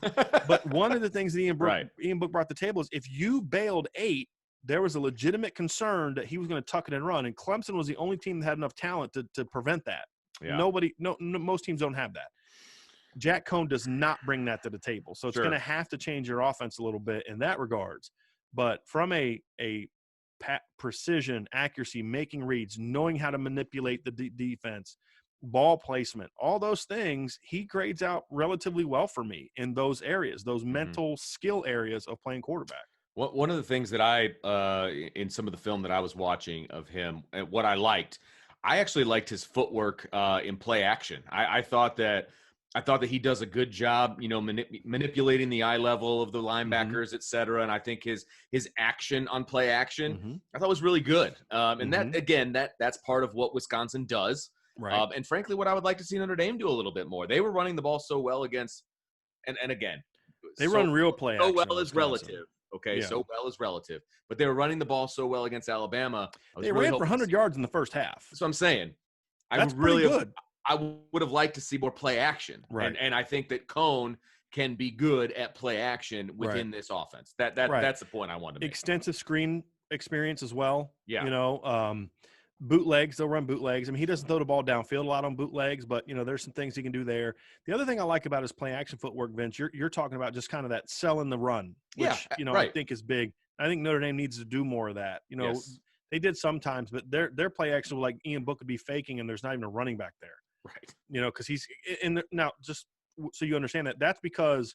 But one of the things that Ian Book brought to the table is if you bailed 8, there was a legitimate concern that he was going to tuck it and run, and Clemson was the only team that had enough talent to prevent that. Yeah. Most teams don't have that. Jack Coan does not bring that to the table, so it's going to have to change your offense a little bit in that regards. But from a precision, accuracy, making reads, knowing how to manipulate the defense, ball placement, all those things, he grades out relatively well for me in those areas, those mental skill areas of playing quarterback. One of the things that in some of the film that I was watching of him, what I actually liked his footwork in play action. I thought that he does a good job, manipulating the eye level of the linebackers, et cetera. And I think his action on play action, I thought was really good. And that, again, that's part of what Wisconsin does. Right. And frankly, what I would like to see Notre Dame do a little bit more. They were running the ball so well against, and again, they run real play action. So well is relative. Okay, yeah. So well is relative. But they were running the ball so well against Alabama. They ran for 100 yards in the first half. That's what I'm saying. That's pretty good. I would have liked to see more play action. Right. And I think that Coan can be good at play action within this offense. That's the point I wanted to make. Extensive screen experience as well. Yeah. Bootlegs, they'll run bootlegs. I mean, he doesn't throw the ball downfield a lot on bootlegs, but there's some things he can do there. The other thing I like about his play action footwork, Vince, you're talking about just kind of that selling the run, which I think is big. I think Notre Dame needs to do more of that. Yes. They did sometimes, but their play action, like Ian Book, could be faking, and there's not even a running back there. Right. Because he's in now. Just so you understand that's because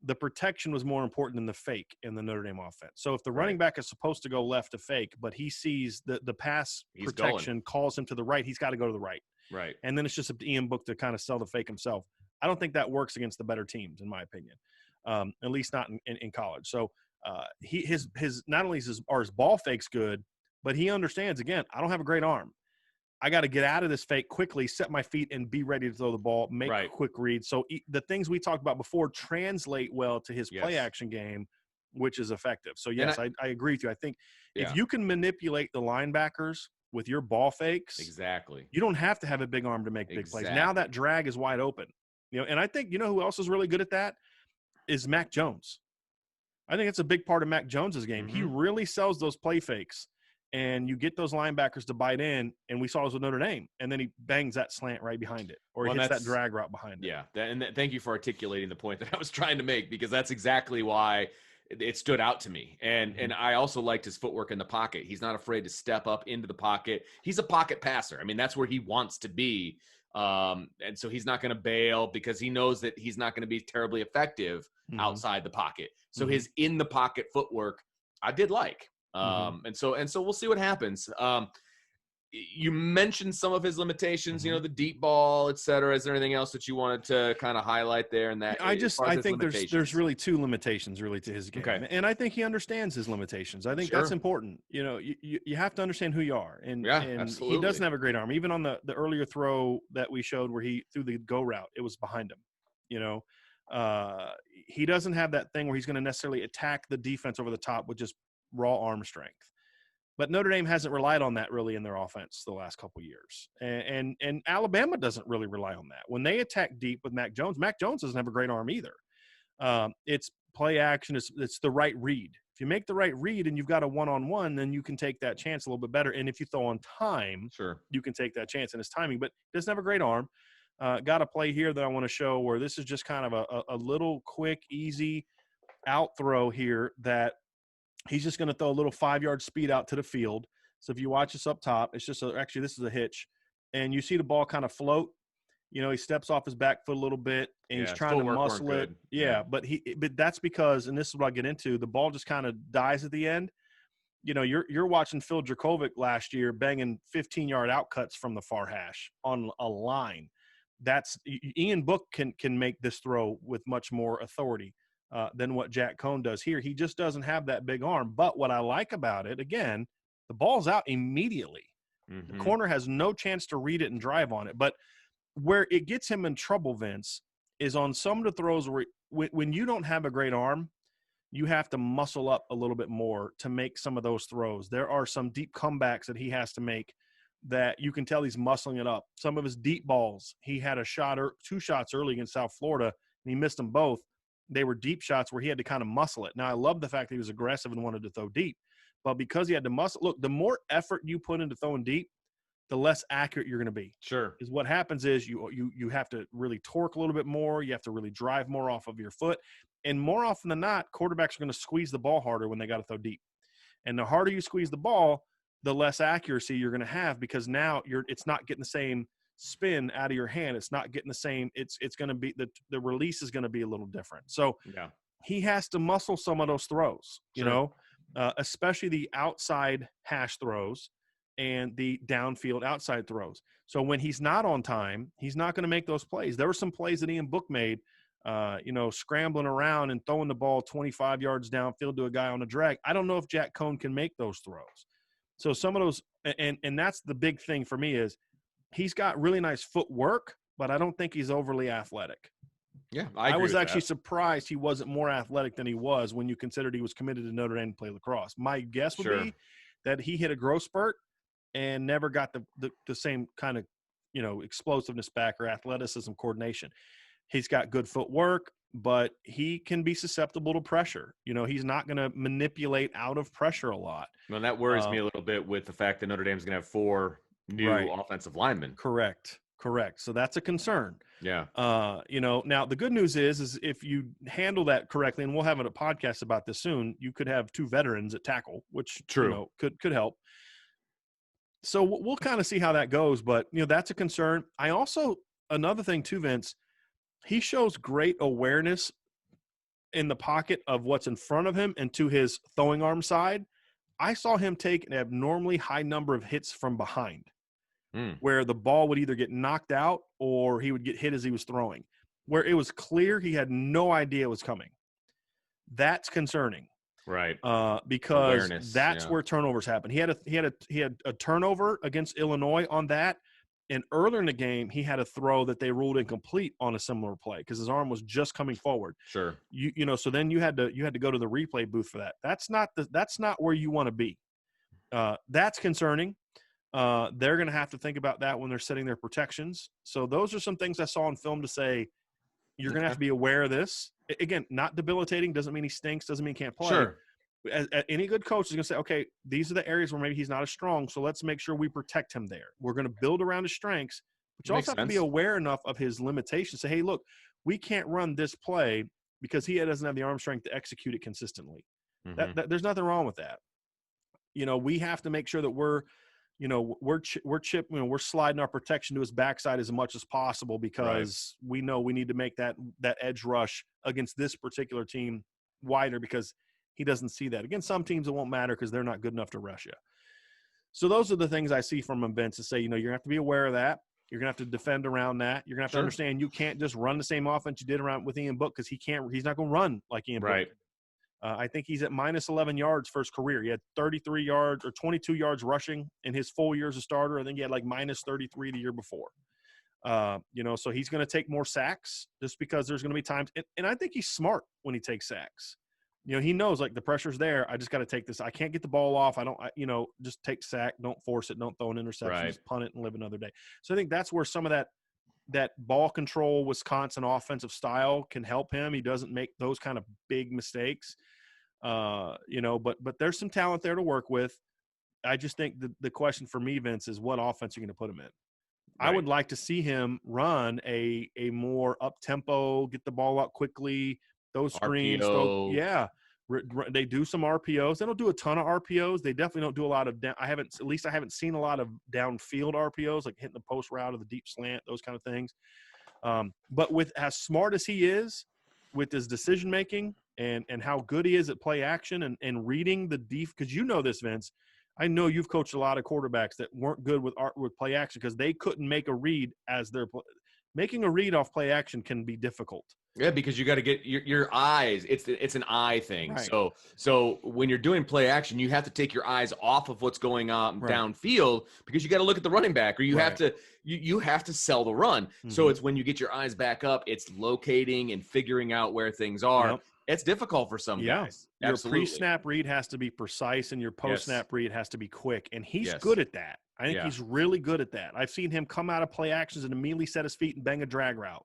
the protection was more important than the fake in the Notre Dame offense. So if the running back is supposed to go left to fake, but he sees the pass protection calls him to the right, he's got to go to the right. Right. And then it's just up to Ian Book to kind of sell the fake himself. I don't think that works against the better teams, in my opinion, at least not in college. So his not only are his ball fakes good, but he understands, again, I don't have a great arm. I got to get out of this fake quickly, set my feet, and be ready to throw the ball, make a quick read. So the things we talked about before translate well to his play action game, which is effective. So, yes, I agree with you. I think if you can manipulate the linebackers with your ball fakes, exactly, you don't have to have a big arm to make big plays. Now that drag is wide open. And I think who else is really good at that is Mac Jones. I think it's a big part of Mac Jones's game. He really sells those play fakes. And you get those linebackers to bite in, and we saw this with Notre Dame, and then he bangs that slant right behind it, or he hits that drag route behind it. Yeah, and thank you for articulating the point that I was trying to make, because that's exactly why it stood out to me. And I also liked his footwork in the pocket. He's not afraid to step up into the pocket. He's a pocket passer. I mean, that's where he wants to be. And so he's not going to bail because he knows that he's not going to be terribly effective outside the pocket. So his in the pocket footwork, I did like. And so we'll see what happens. You mentioned some of his limitations, the deep ball, et cetera. Is there anything else that you wanted to kind of highlight there? And that I think there's really 2 limitations really to his game. Okay. And I think he understands his limitations. I think that's important. You have to understand who you are. And absolutely. He doesn't have a great arm. Even on the earlier throw that we showed where he threw the go route, it was behind him. He doesn't have that thing where he's going to necessarily attack the defense over the top with just raw arm strength. But Notre Dame hasn't relied on that really in their offense the last couple of years. And Alabama doesn't really rely on that. When they attack deep with Mac Jones doesn't have a great arm either. It's play action. It's the right read. If you make the right read and you've got a one-on-one, then you can take that chance a little bit better. And if you throw on time, sure, you can take that chance in his timing. But he doesn't have a great arm. Got a play here that I want to show where this is just kind of a little quick, easy out throw here that he's just going to throw a little 5-yard speed out to the field. So if you watch this up top, it's just actually this is a hitch. And you see the ball kind of float. He steps off his back foot a little bit, and he's trying to muscle it. Yeah, but that's because, and this is what I get into, the ball just kind of dies at the end. You're watching Phil Dracovic last year banging 15-yard outcuts from the far hash on a line. That's Ian Book can make this throw with much more authority than what Jack Coan does here. He just doesn't have that big arm. But what I like about it, again, the ball's out immediately. The corner has no chance to read it and drive on it. But where it gets him in trouble, Vince, is on some of the throws where when you don't have a great arm, you have to muscle up a little bit more to make some of those throws. There are some deep comebacks that he has to make that you can tell he's muscling it up. Some of his deep balls, he had a shot or 2 shots early against South Florida, and he missed them both. They were deep shots where he had to kind of muscle it. Now, I love the fact that he was aggressive and wanted to throw deep, but because he had to muscle – look, the more effort you put into throwing deep, the less accurate you're going to be. Sure. Is what happens is you have to really torque a little bit more. You have to really drive more off of your foot. And more often than not, quarterbacks are going to squeeze the ball harder when they got to throw deep. And the harder you squeeze the ball, the less accuracy you're going to have, because now it's not getting the same spin out of your hand. It's not getting the same. It's going to be the release is going to be a little different. So he has to muscle some of those throws, especially the outside hash throws and the downfield outside throws. So when he's not on time, he's not going to make those plays. There were some plays that Ian Book made, scrambling around and throwing the ball 25 yards downfield to a guy on a drag. I don't know if Jack Coan can make those throws. So some of those, and that's the big thing for me, is he's got really nice footwork, but I don't think he's overly athletic. Yeah, I was actually surprised he wasn't more athletic than he was when you considered he was committed to Notre Dame to play lacrosse. My guess would be that he hit a growth spurt and never got the same kind of, explosiveness back or athleticism coordination. He's got good footwork, but he can be susceptible to pressure. He's not going to manipulate out of pressure a lot. Well, that worries me a little bit with the fact that Notre Dame's going to have 4 new offensive linemen. Correct. So that's a concern. Yeah. Now the good news is if you handle that correctly, and we'll have a podcast about this soon, you could have 2 veterans at tackle, which could help. So we'll kind of see how that goes, but that's a concern. Another thing too, Vince, he shows great awareness in the pocket of what's in front of him and to his throwing arm side. I saw him take an abnormally high number of hits from behind, where the ball would either get knocked out or he would get hit as he was throwing, where it was clear he had no idea it was coming. That's concerning. Right. Because that's where turnovers happen. He had a turnover against Illinois on that. And earlier in the game, he had a throw that they ruled incomplete on a similar play because his arm was just coming forward. Sure. So then you had to go to the replay booth for that. That's not where you want to be. That's concerning. They're going to have to think about that when they're setting their protections. So those are some things I saw on film to say, you're going to have to be aware of this. Again, not debilitating, doesn't mean he stinks, doesn't mean he can't play. Sure. Any good coach is going to say, okay, these are the areas where maybe he's not as strong, so let's make sure we protect him there. We're going to build around his strengths, but you also have to be aware enough of his limitations. Say, hey, look, we can't run this play because he doesn't have the arm strength to execute it consistently. There's nothing wrong with that. We have to make sure that we're sliding our protection to his backside as much as possible because we know we need to make that edge rush against this particular team wider because he doesn't see that. Against some teams, it won't matter because they're not good enough to rush you. So those are the things I see from him, Vince, to say, you're going to have to be aware of that. You're going to have to defend around that. You're going to have to understand you can't just run the same offense you did around with Ian Book because he's not going to run like Ian Book. I think he's at minus 11 yards for his career. He had 33 yards or 22 yards rushing in his full year as a starter. I think he had like minus 33 the year before. So he's going to take more sacks just because there's going to be times. And I think he's smart when he takes sacks. He knows like the pressure's there. I just got to take this. I can't get the ball off. Just take sack. Don't force it. Don't throw an interception. Just punt it and live another day. So I think that's where some of that ball control Wisconsin offensive style can help him. He doesn't make those kind of big mistakes. But there's some talent there to work with. I just think the question for me, Vince, is what offense are you going to put him in? Right. I would like to see him run a more up-tempo, get the ball out quickly, those screens. They do some RPOs. They don't do a ton of RPOs. They definitely don't do a lot of I haven't seen a lot of downfield RPOs, like hitting the post route or the deep slant, those kind of things. But with as smart as he is with his decision-making and how good he is at play action and reading the because you know this, Vince. I know you've coached a lot of quarterbacks that weren't good with play action because they couldn't make a read as they're making a read off play action can be difficult. Yeah, because you got to get your eyes. It's an eye thing. Right. So when you're doing play action, you have to take your eyes off of what's going on downfield because you got to look at the running back, or you have to you have to sell the run. Mm-hmm. So it's when you get your eyes back up, it's locating and figuring out where things are. Yep. It's difficult for some guys. Your pre-snap read has to be precise, and your post-snap read has to be quick, and he's good at that. I think he's really good at that. I've seen him come out of play actions and immediately set his feet and bang a drag route,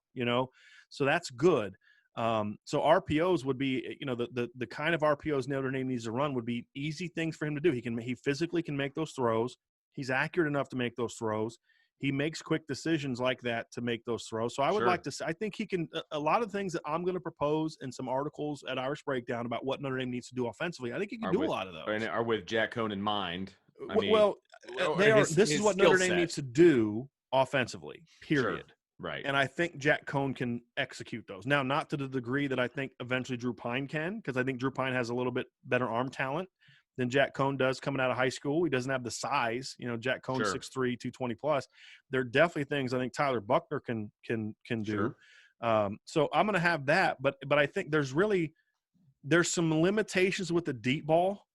So that's good. So RPOs would be, the kind of RPOs Notre Dame needs to run would be easy things for him to do. He physically can make those throws. He's accurate enough to make those throws. He makes quick decisions like that to make those throws. So I would like to say, I think he can, a lot of things that I'm going to propose in some articles at Irish Breakdown about what Notre Dame needs to do offensively, I think he can do a lot of those. And are with Jack Coan in mind. This is what Notre Dame needs to do offensively, period. Sure. Right. And I think Jack Coan can execute those. Now, not to the degree that I think eventually Drew Pine can, because I think Drew Pine has a little bit better arm talent than Jack Coan does coming out of high school. He doesn't have the size. Jack Coan 6'3", 220 plus. There are definitely things I think Tyler Buckner can do. Sure. So I'm going to have that. But I think there's some limitations with the deep ball,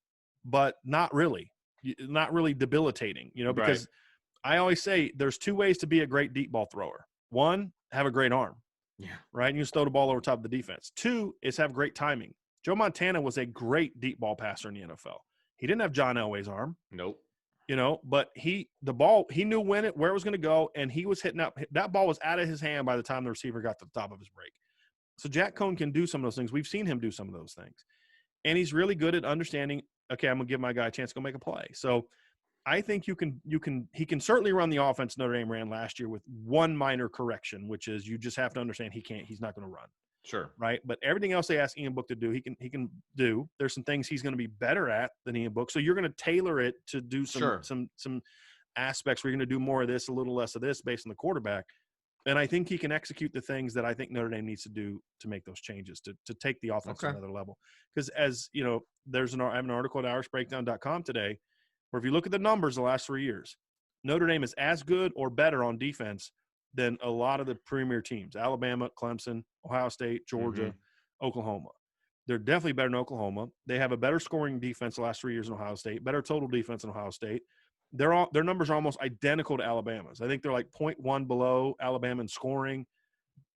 but not really debilitating, because I always say there's two ways to be a great deep ball thrower. One, have a great arm. Yeah. Right? And you just throw the ball over top of the defense. Two is have great timing. Joe Montana was a great deep ball passer in the NFL. He didn't have John Elway's arm. Nope. But he knew where it was going to go, and he was hitting up. That ball was out of his hand by the time the receiver got to the top of his break. So Jack Coan can do some of those things. We've seen him do some of those things. And he's really good at understanding, okay, I'm going to give my guy a chance to go make a play. So I think he can certainly run the offense Notre Dame ran last year with one minor correction, which is you just have to understand he's not going to run. Sure. Right. But everything else they ask Ian Book to do, he can do. There's some things he's going to be better at than Ian Book. So you're going to tailor it to do some aspects where you're going to do more of this, a little less of this based on the quarterback. And I think he can execute the things that I think Notre Dame needs to do to make those changes, to take the offense to another level. Because as you know, I have an article at irishbreakdown.com today where if you look at the numbers the last 3 years, Notre Dame is as good or better on defense than a lot of the premier teams: Alabama, Clemson, Ohio State, Georgia, Oklahoma. They're definitely better than Oklahoma. They have a better scoring defense the last 3 years in Ohio State, better total defense in Ohio State. Their numbers are almost identical to Alabama's. I think they're like 0.1 below Alabama in scoring.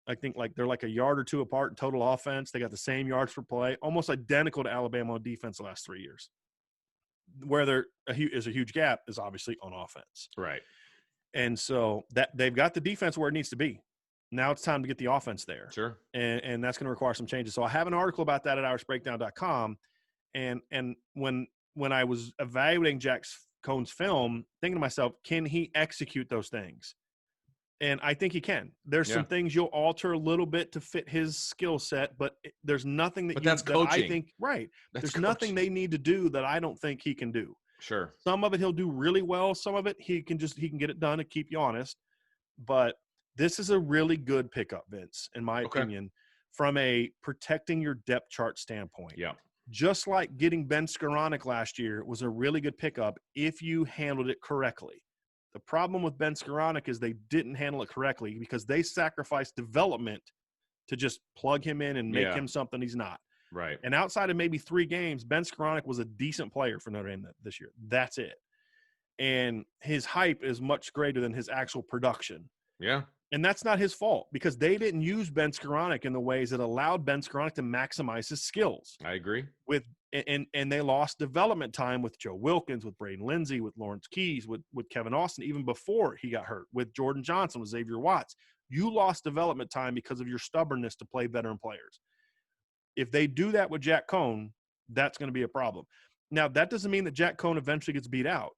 I think they're like a yard or two apart in total offense. They got the same yards per play, almost identical to Alabama on defense the last 3 years. Where there is a huge gap is obviously on offense. Right. And so that they've got the defense where it needs to be. Now it's time to get the offense there. Sure. And that's going to require some changes. So I have an article about that at irishbreakdown.com. And when I was evaluating Jack Coan's film, thinking to myself, can he execute those things? And I think he can. There's some things you'll alter a little bit to fit his skill set, but there's nothing that I think there's nothing they need to do that I don't think he can do. Sure. Some of it he'll do really well. Some of it he can get it done to keep you honest. But this is a really good pickup, Vince, in my opinion, from a protecting your depth chart standpoint. Yeah. Just like getting Ben Skoranek last year was a really good pickup if you handled it correctly. The problem with Ben Skoranek is they didn't handle it correctly because they sacrificed development to just plug him in and make him something he's not. Right. And outside of maybe 3 games, Ben Skoranek was a decent player for Notre Dame this year. That's it. And his hype is much greater than his actual production. Yeah. And that's not his fault because they didn't use Ben Skoranek in the ways that allowed Ben Skoranek to maximize his skills. I agree. And they lost development time with Joe Wilkins, with Braden Lindsey, with Lawrence Keys, with Kevin Austin, even before he got hurt, with Jordan Johnson, with Xavier Watts. You lost development time because of your stubbornness to play veteran players. If they do that with Jack Coan, that's going to be a problem. Now, that doesn't mean that Jack Coan eventually gets beat out.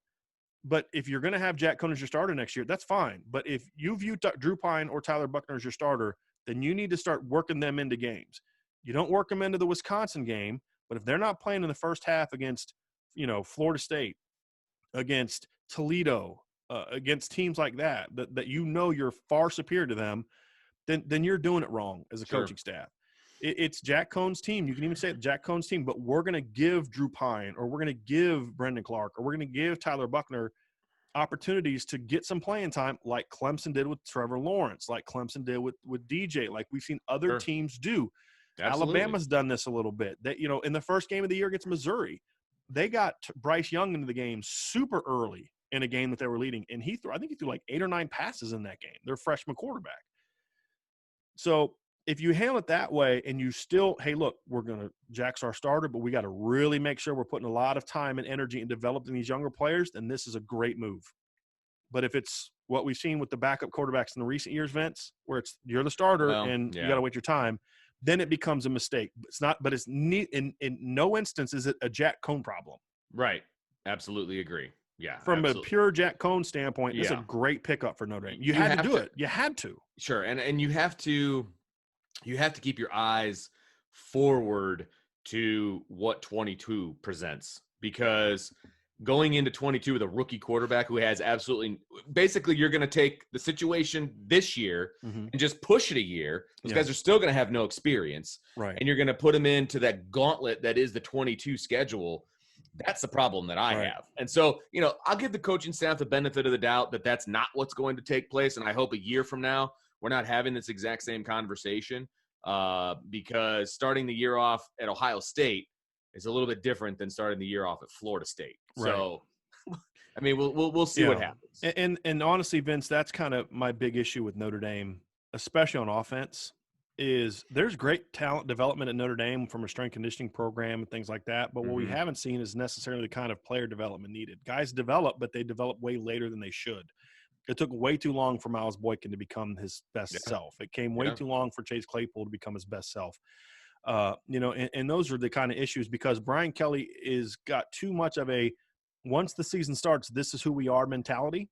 But if you're going to have Jack Coan as your starter next year, that's fine. But if you view Drew Pine or Tyler Buckner as your starter, then you need to start working them into games. You don't work them into the Wisconsin game, but if they're not playing in the first half against, Florida State, against Toledo, against teams like that you're far superior to them, then you're doing it wrong as a coaching staff. It's Jack Coan's team. You can even say it's Jack Coan's team, but we're going to give Drew Pine or we're going to give Brendan Clark or we're going to give Tyler Buckner opportunities to get some playing time like Clemson did with Trevor Lawrence, like Clemson did with DJ, like we've seen other teams do. Absolutely. Alabama's done this a little bit. That in the first game of the year against Missouri, they got Bryce Young into the game super early in a game that they were leading, and I think he threw like 8 or 9 passes in that game. Their freshman quarterback. So if you handle it that way and you still, hey, look, Jack's our starter, but we got to really make sure we're putting a lot of time and energy in developing these younger players, then this is a great move. But if it's what we've seen with the backup quarterbacks in the recent years, Vince, where you're the starter and you got to wait your time, then it becomes a mistake. It's not, but it's neat. In no instance is it a Jack Coan problem. Right. Absolutely agree. Yeah. From a pure Jack Coan standpoint, it's a great pickup for Notre Dame. You had to do it. You had to. Sure. And you have to keep your eyes forward to what 22 presents, because going into 22 with a rookie quarterback who has basically you're going to take the situation this year and just push it a year. Those guys are still going to have no experience. Right. And you're going to put them into that gauntlet that is the 22 schedule. That's the problem that I have. And so, I'll give the coaching staff the benefit of the doubt that that's not what's going to take place. And I hope a year from now, we're not having this exact same conversation because starting the year off at Ohio State is a little bit different than starting the year off at Florida State. Right. So, I mean, we'll see what happens. And honestly, Vince, that's kind of my big issue with Notre Dame, especially on offense, is there's great talent development at Notre Dame from a strength conditioning program and things like that. But what we haven't seen is necessarily the kind of player development needed. Guys develop, but they develop way later than they should. It took way too long for Miles Boykin to become his best self. It came way too long for Chase Claypool to become his best self. And those are the kind of issues because Brian Kelly is got too much of a once the season starts, this is who we are mentality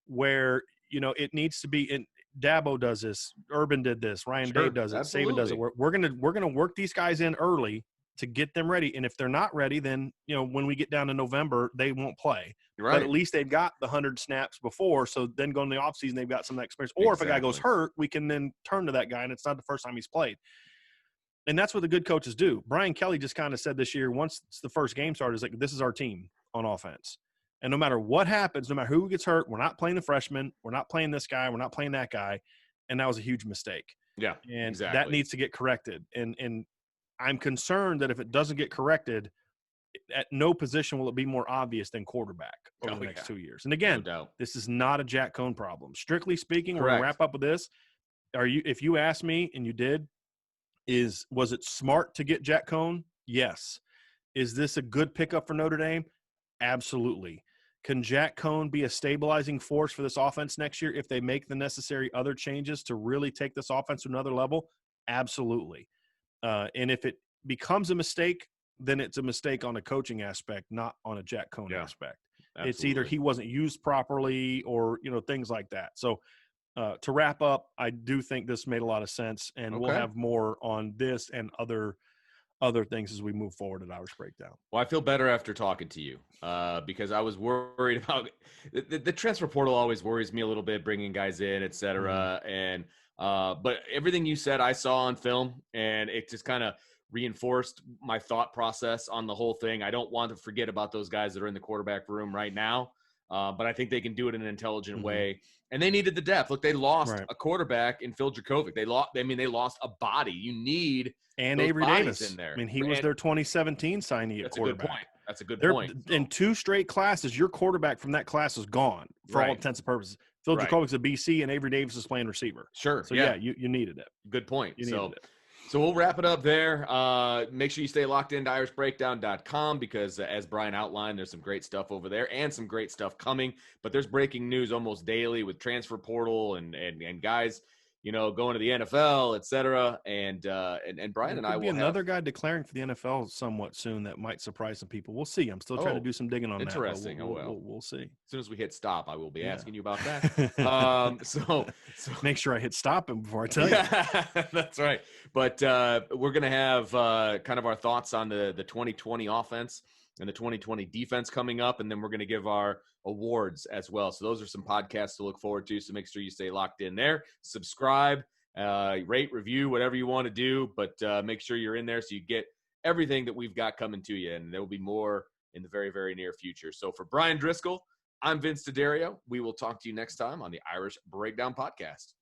where, it needs to be in. Dabo does this. Urban did this. Ryan Day does it. Saban does it. We're gonna work these guys in early to get them ready. And if they're not ready, then when we get down to November, they won't play. Right. But at least they've got the 100 snaps before. So then going to the offseason, they've got some of that experience. Or if a guy goes hurt, we can then turn to that guy, and it's not the first time he's played. And that's what the good coaches do. Brian Kelly just kind of said this year, once the first game started, is like, this is our team on offense. And no matter what happens, no matter who gets hurt, we're not playing the freshman. We're not playing this guy. We're not playing that guy. And that was a huge mistake. Yeah, and that needs to get corrected. And I'm concerned that if it doesn't get corrected, at no position will it be more obvious than quarterback over the next 2 years. And again, this is not a Jack Coan problem. Strictly speaking, we're going to wrap up with this. If you asked me, and you did, was it smart to get Jack Coan? Yes. Is this a good pickup for Notre Dame? Absolutely. Can Jack Coan be a stabilizing force for this offense next year if they make the necessary other changes to really take this offense to another level? Absolutely. And if it becomes a mistake, then it's a mistake on a coaching aspect, not on a Jack Coan aspect. Absolutely. It's either he wasn't used properly or, things like that. So to wrap up, I do think this made a lot of sense, and we'll have more on this and other things as we move forward at Irish Breakdown. Well, I feel better after talking to you because I was worried about the transfer portal. Always worries me a little bit, bringing guys in, et cetera. And but everything you said, I saw on film, and it just kind of reinforced my thought process on the whole thing. I don't want to forget about those guys that are in the quarterback room right now, but I think they can do it in an intelligent way. And they needed the depth. Look, they lost a quarterback in Phil Dracovic. They lost a body. You need and Avery Davis in there. I mean, he was their 2017 signee at quarterback. That's a good point. In 2 straight classes, your quarterback from that class is gone for all intents and purposes. Phil Jurkovic's a BC, and Avery Davis is playing receiver. Sure. So, yeah, you needed it. Good point. You needed it. So we'll wrap it up there. Make sure you stay locked into irishbreakdown.com because as Bryan outlined, there's some great stuff over there and some great stuff coming. But there's breaking news almost daily with transfer portal and guys, going to the NFL, et cetera. And Bryan and I will be another guy declaring for the NFL somewhat soon that might surprise some people. We'll see. I'm still trying to do some digging on that. Interesting. We'll see. As soon as we hit stop, I will be asking you about that. So make sure I hit stop before I tell you. That's right. But we're going to have kind of our thoughts on the 2020 offense and the 2020 defense coming up, and then we're going to give our awards as well. So those are some podcasts to look forward to. So make sure you stay locked in there. Subscribe, rate, review, whatever you want to do, but make sure you're in there so you get everything that we've got coming to you, and there will be more in the very, very near future. So for Bryan Driskell, I'm Vince DeDario. We will talk to you next time on the Irish Breakdown Podcast.